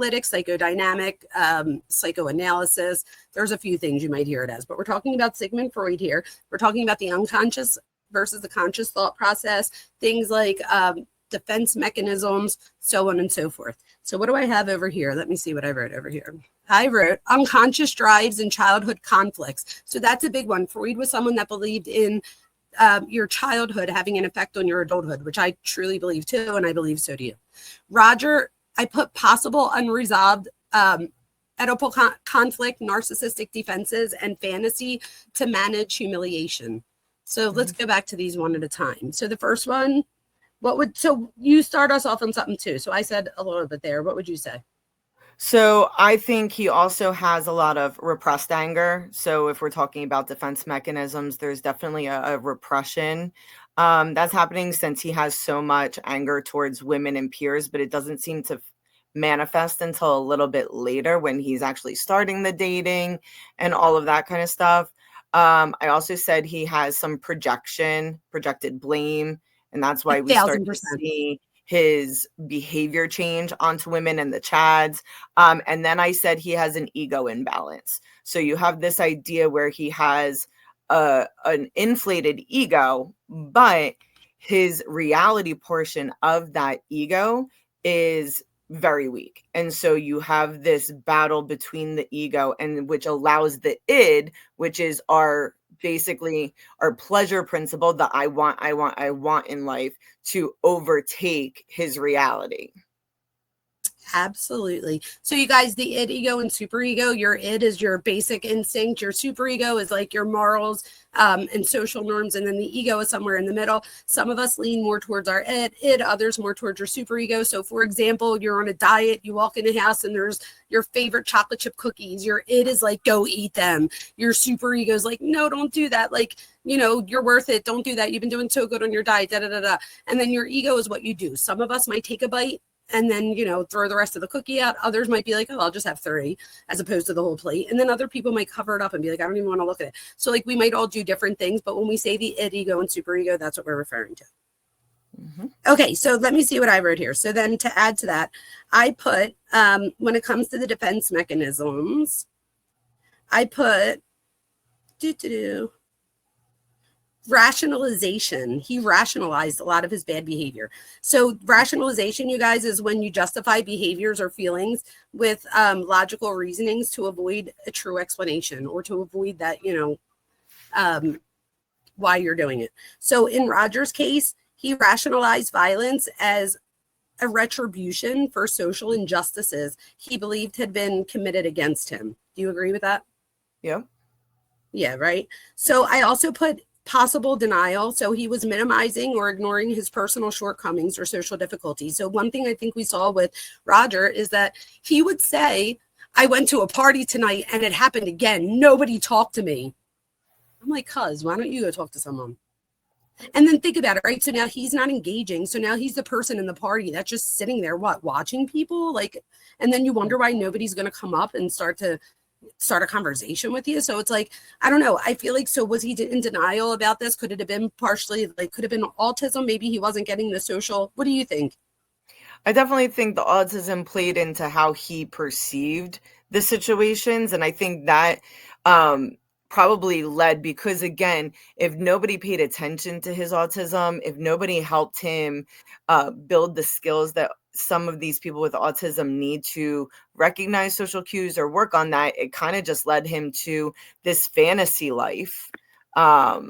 psychodynamic, psychoanalysis. There's a few things you might hear it as, but we're talking about Sigmund Freud here. We're talking about the unconscious versus the conscious thought process, things like defense mechanisms, so on and so forth. So what do I have over here? Let me see what I wrote over here. I wrote unconscious drives and childhood conflicts. So that's a big one. Freud was someone that believed in your childhood having an effect on your adulthood, which I truly believe too, and I believe so do you. Rodger, I put possible unresolved Oedipal conflict, narcissistic defenses, and fantasy to manage humiliation. So let's go back to these one at a time. So the first one, so you start us off on something too. So I said a little bit there. What would you say? So I think he also has a lot of repressed anger. So if we're talking about defense mechanisms, there's definitely a repression that's happening since he has so much anger towards women and peers, but it doesn't seem to manifest until a little bit later when he's actually starting the dating and all of that kind of stuff. I also said he has some projected blame, and that's why we start to see his behavior change onto women and the chads. And then I said he has an ego imbalance. So you have this idea where he has an inflated ego, but his reality portion of that ego is very weak. And so you have this battle between the ego and which allows the id, which is basically our pleasure principle that I want in life, to overtake his reality. Absolutely. So you guys, the id, ego, and superego, your id is your basic instinct. Your superego is like your morals and social norms. And then the ego is somewhere in the middle. Some of us lean more towards our id, others more towards your superego. So for example, you're on a diet, you walk in the house and there's your favorite chocolate chip cookies. Your id is like, go eat them. Your superego is like, no, don't do that. Like, you're worth it. Don't do that. You've been doing so good on your diet, And then your ego is what you do. Some of us might take a bite and then, throw the rest of the cookie out. Others might be like, oh, I'll just have 3 as opposed to the whole plate. And then other people might cover it up and be like, I don't even want to look at it. So like we might all do different things. But when we say the id, ego, and superego, that's what we're referring to. Mm-hmm. Okay, so let me see what I wrote here. So then to add to that, I put, when it comes to the defense mechanisms, I put, rationalization. He rationalized a lot of his bad behavior. So rationalization, you guys, is when you justify behaviors or feelings with logical reasonings to avoid a true explanation or to avoid that, why you're doing it. So in Rodger's case, he rationalized violence as a retribution for social injustices he believed had been committed against him. Do you agree with that? Yeah. Yeah, right. So I also put possible denial. So he was minimizing or ignoring his personal shortcomings or social difficulties. So one thing I think we saw with Rodger is that he would say, I went to a party tonight and it happened again. Nobody talked to me. I'm like, cuz, why don't you go talk to someone? And then think about it, right? So now he's not engaging. So now he's the person in the party that's just sitting there, watching people? And then you wonder why nobody's going to come up and start a conversation with you. So it's like, I don't know. I feel like, so was he in denial about this? Could it have been partially, could have been autism? Maybe he wasn't getting the social. What do you think? I definitely think the autism played into how he perceived the situations. And I think that probably led, because again, if nobody paid attention to his autism, if nobody helped him build the skills that some of these people with autism need to recognize social cues or work on that, it kind of just led him to this fantasy life. So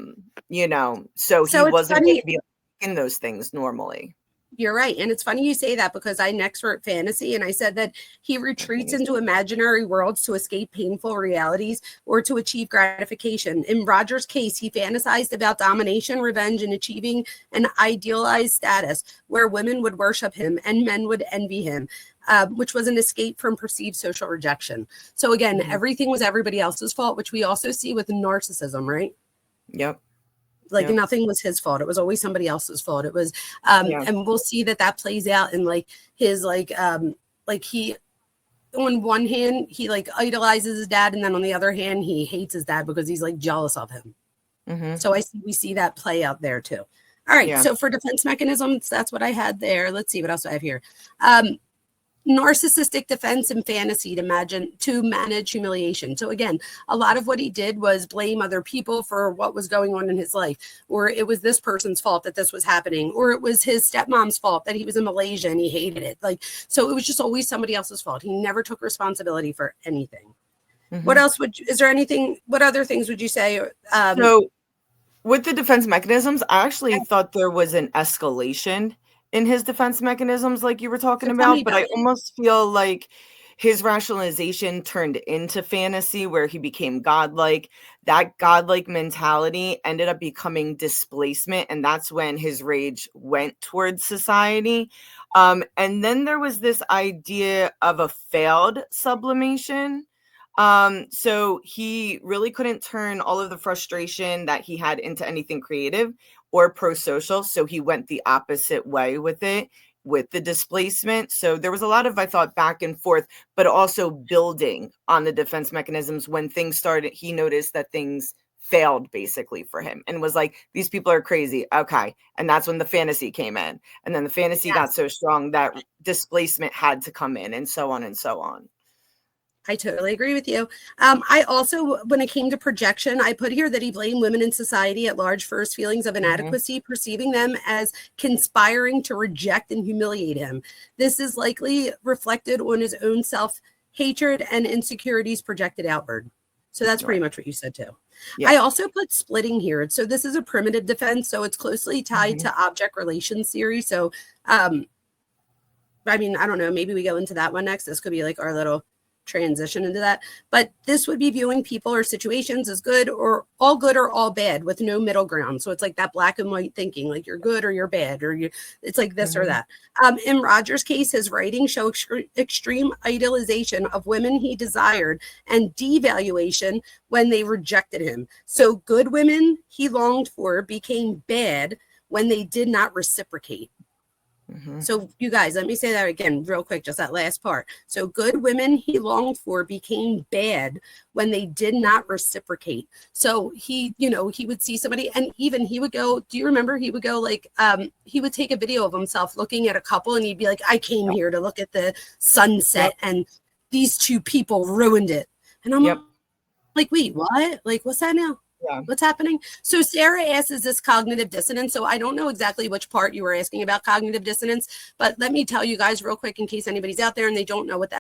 he wasn't going to be in those things normally. You're right. And it's funny you say that, because I next wrote fantasy, and I said that he retreats into imaginary worlds to escape painful realities or to achieve gratification. In Rodger's case, he fantasized about domination, revenge, and achieving an idealized status where women would worship him and men would envy him, which was an escape from perceived social rejection. So again, everything was everybody else's fault, which we also see with narcissism, right? Yep. Nothing was his fault. It was always somebody else's fault. It was, and we'll see that plays out in his, he, on one hand, he idolizes his dad. And then on the other hand, he hates his dad because he's jealous of him. Mm-hmm. So we see that play out there too. All right. Yeah. So for defense mechanisms, that's what I had there. Let's see what else I have here. narcissistic defense and fantasy to manage humiliation. So again, a lot of what he did was blame other people for what was going on in his life, or it was this person's fault that this was happening, or it was his stepmom's fault that he was in Malaysia and he hated it. Like, so it was just always somebody else's fault. He never took responsibility for anything. What else what other things would you say? So with the defense mechanisms, I actually thought there was an escalation in his defense mechanisms, like you were talking about, but I almost feel like his rationalization turned into fantasy where he became godlike. That godlike mentality ended up becoming displacement, and that's when his rage went towards society. And then there was this idea of a failed sublimation. So he really couldn't turn all of the frustration that he had into anything creative or pro-social. So he went the opposite way with it, with the displacement. So there was a lot of, I thought, back and forth, but also building on the defense mechanisms. When things started, he noticed that things failed basically for him and was like, these people are crazy. Okay. And that's when the fantasy came in. And then the fantasy got so strong that displacement had to come in, and so on and so on. I totally agree with you. I also, when it came to projection, I put here that he blamed women in society at large for his feelings of inadequacy, perceiving them as conspiring to reject and humiliate him. This is likely reflected on his own self-hatred and insecurities projected outward. So that's pretty much what you said too. Yeah. I also put splitting here. So this is a primitive defense. So it's closely tied to object relations theory. So, I mean, I don't know, maybe we go into that one next. This could be like our little transition into that, but this would be viewing people or situations as good or all bad with no middle ground. So it's like that black and white thinking, like you're good or you're bad, or it's like this or that. In Rodger's case, his writings show extreme idealization of women he desired and devaluation when they rejected him. So good women he longed for became bad when they did not reciprocate. So you guys, let me say that again real quick, just that last part. So good women he longed for became bad when they did not reciprocate. So he, he would see somebody, and even he would go, do you remember he would go like, he would take a video of himself looking at a couple and he'd be like, I came here to look at the sunset and these two people ruined it. And I'm like, wait, what? Like, what's that now? Yeah. What's happening? So Sarah asks, is this cognitive dissonance? So I don't know exactly which part you were asking about cognitive dissonance, but let me tell you guys real quick in case anybody's out there and they don't know what that